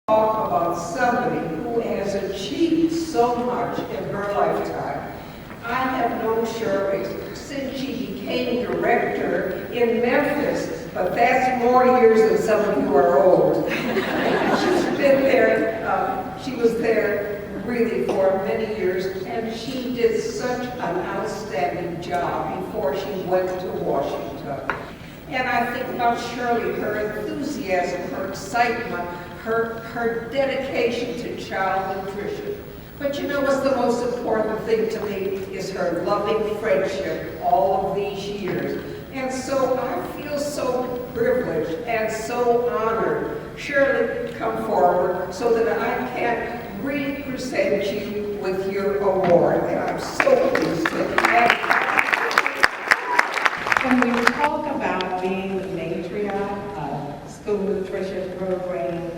talk about somebody who has achieved so much in her lifetime. I have known Shirley since she became director in Memphis, but that's more years than some of you are old. She's been there, she was there really for many years, and she did such an outstanding job before she went to Washington. And I think about Shirley, her enthusiasm, her excitement, her dedication to child nutrition. But you know what's the most important thing to me is her loving friendship all of these years. And so I feel so privileged and so honored. Shirley, come forward so that I can really present you with your award. And I'm so pleased to have you. When we talk about being the matriarch of school nutrition programs,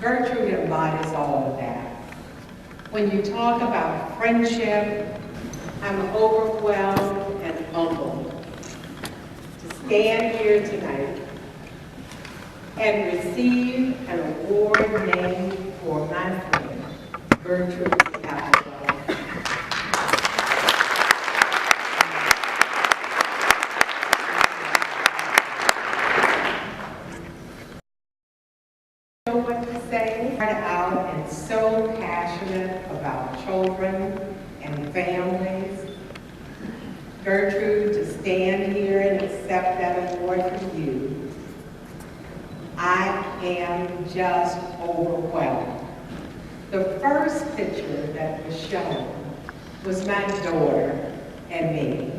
Gertrude embodies all of that. When you talk about friendship, I'm overwhelmed and humbled to stand here tonight and receive an award named for my friend, Gertrude Applebaum. I don't know what to say. Started out and so passionate about children and families. Gertrude, to stand here and accept that award from you, I am just overwhelmed. The first picture that was shown was my daughter and me.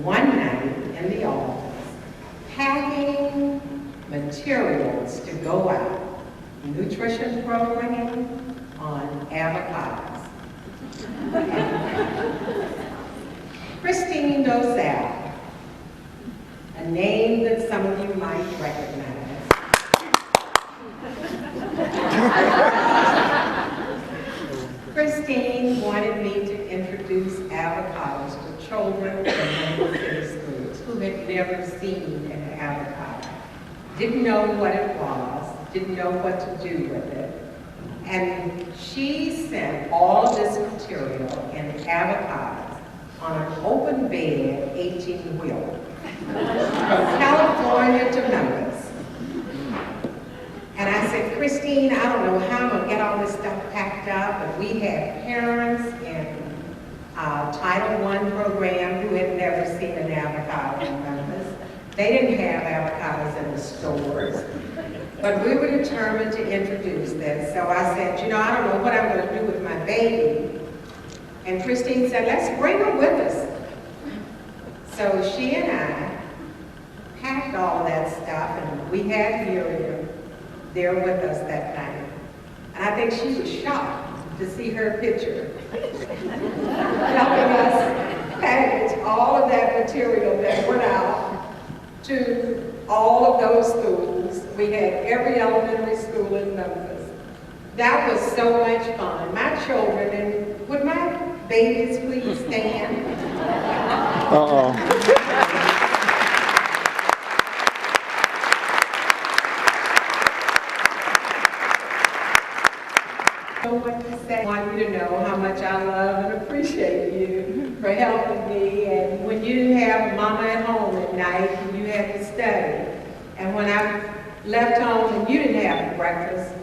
One night in the office, packing materials to go out, nutrition program on avocados. Christine Dozell, a name that some of you might recognize. Christine wanted me to introduce avocados to children in Memphis City schools who had never seen an avocado. Didn't know what it was, didn't know what to do with it. And she sent all of this material in avocados on an open bed 18-wheeler from California to Memphis. And I said, Christine, I don't know how I'm gonna get all this stuff packed up, but we had parents in Title I program who had never seen an avocado in Memphis. They didn't have avocados in the stores, but we were determined to introduce this. So I said, you know, I don't know what I'm going to do with my baby. And Christine said, let's bring her with us. So she and I packed all that stuff, and we had Miriam there with us that night. And I think she was shocked to see her picture, helping us package all of that material that went out to all of those schools. We had every elementary school in Memphis. That was so much fun. My children, and would my babies please stand? What to say. I want you to know how much I love and appreciate you for helping me. And when you have mama at home at night and you have to study, and when I left home and you didn't have breakfast,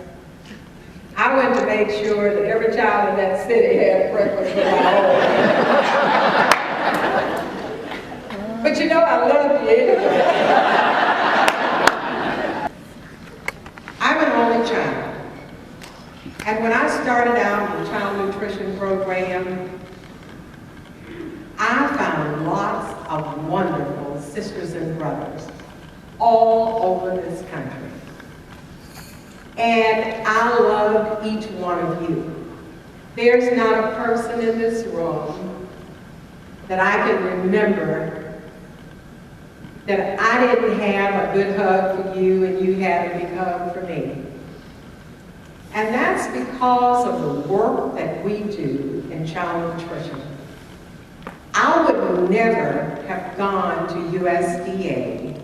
I went to make sure that every child in that city had breakfast when I home. But you know I love you anyway. I'm an only child. And when I started out in the child nutrition program, I found lots of wonderful sisters and brothers all over this country. And I loved each one of you. There's not a person in this room that I can remember that I didn't have a good hug for you and you had a big hug for me. And that's because of the work that we do in child nutrition. I would never have gone to USDA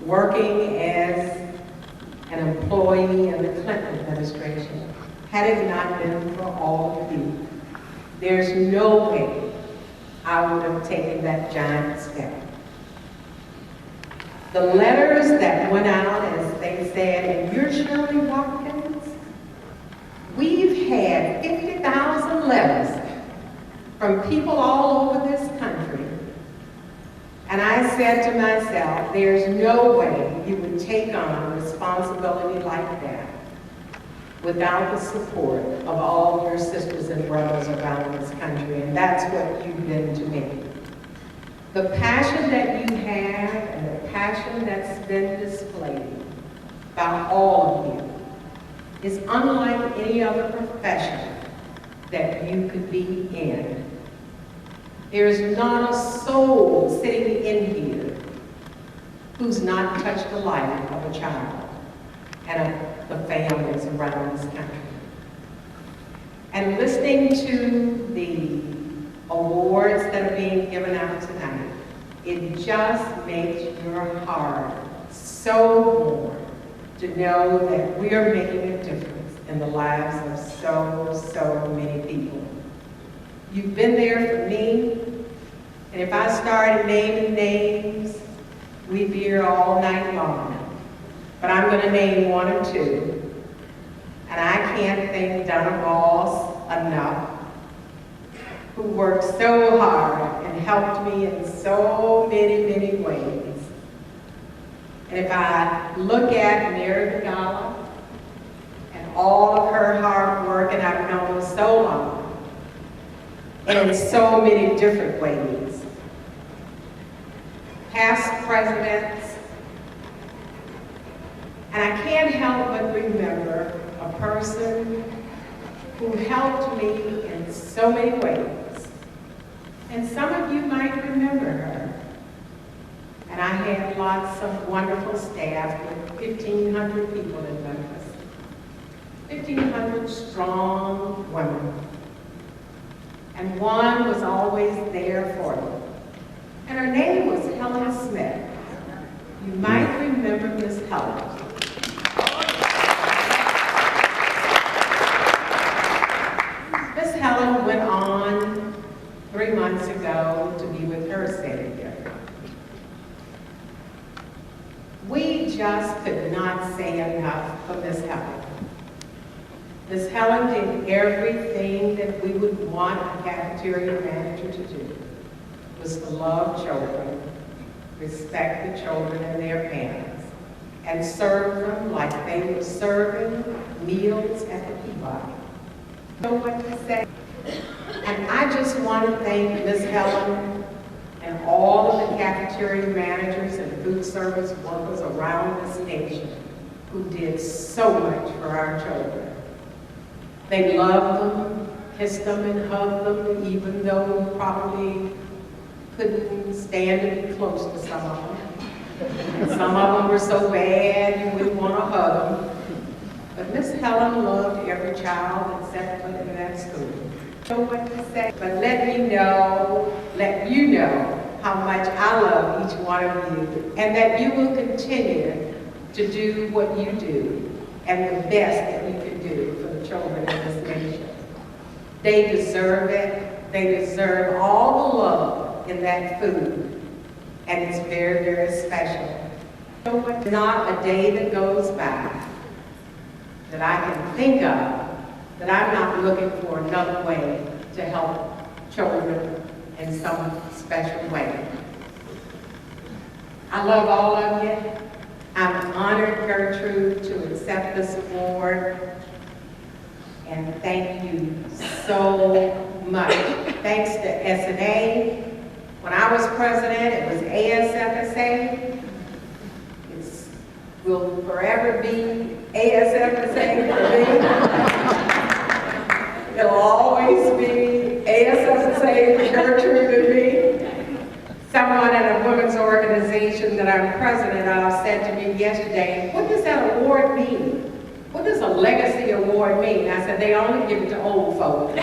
working as an employee in the Clinton administration, had it not been for all of you, there's no way I would have taken that giant step. The letters that went out, as they said, and you're Shirley Watkins, we've had 50,000 letters from people all over this country. And I said to myself, there's no way you would take on a responsibility like that without the support of all your sisters and brothers around this country, and that's what you've been to me. The passion that you have and the passion that's been displayed by all of you is unlike any other profession that you could be in. There's not a soul sitting in here who's not touched the life of a child and of the families around this country. And listening to the awards that are being given out tonight, it just makes your heart so warm to know that we're making a difference in the lives of so many people. You've been there for me, and if I started naming names, we'd be here all night long. But I'm going to name one or two, and I can't thank Donna Moss enough, who worked so hard and helped me in so many ways. And if I look at Mary Gala and all of her hard work, and I've known her so long, and in so many different ways, past presidents, and I can't help but remember a person who helped me in so many ways. And some of you might remember her. And I had lots of wonderful staff with 1,500 people in Memphis. 1,500 strong women. And one was always there for me. And her name was Helen Smith. You might remember Miss Helen. Miss Helen went on 3 months ago to be with her Savior. We just could not say enough for Miss Helen. Miss Helen did everything that we would want a cafeteria manager to do. It was to love children, respect the children and their parents, and serve them like they were serving meals at the Peabody. Know what to say? And I just want to thank Miss Helen and all of the cafeteria managers and food service workers around this nation who did so much for our children. They loved them, kissed them and hugged them, even though we probably couldn't stand to be close to some of them. And some of them were so bad you wouldn't want to hug them. But Miss Helen loved every child that set foot in that school. Know what to say, but let you know how much I love each one of you, and that you will continue to do what you do, and the best that you can do for the children in this nation. They deserve it. They deserve all the love in that food, and it's very special. Not a day that goes by that I can think of that I'm not looking for another way to help children in some special way. I love all of you. I'm honored, Gertrude, to accept this award, and thank you so much. Thanks to SNA. When I was president, it was ASFSA. It will forever be ASFSA for me. It'll always be ASFSA for Gertrude and me. Someone at a women's organization that I'm president of said to me yesterday, what does that award mean? What does a legacy award mean? I said, they only give it to old folks.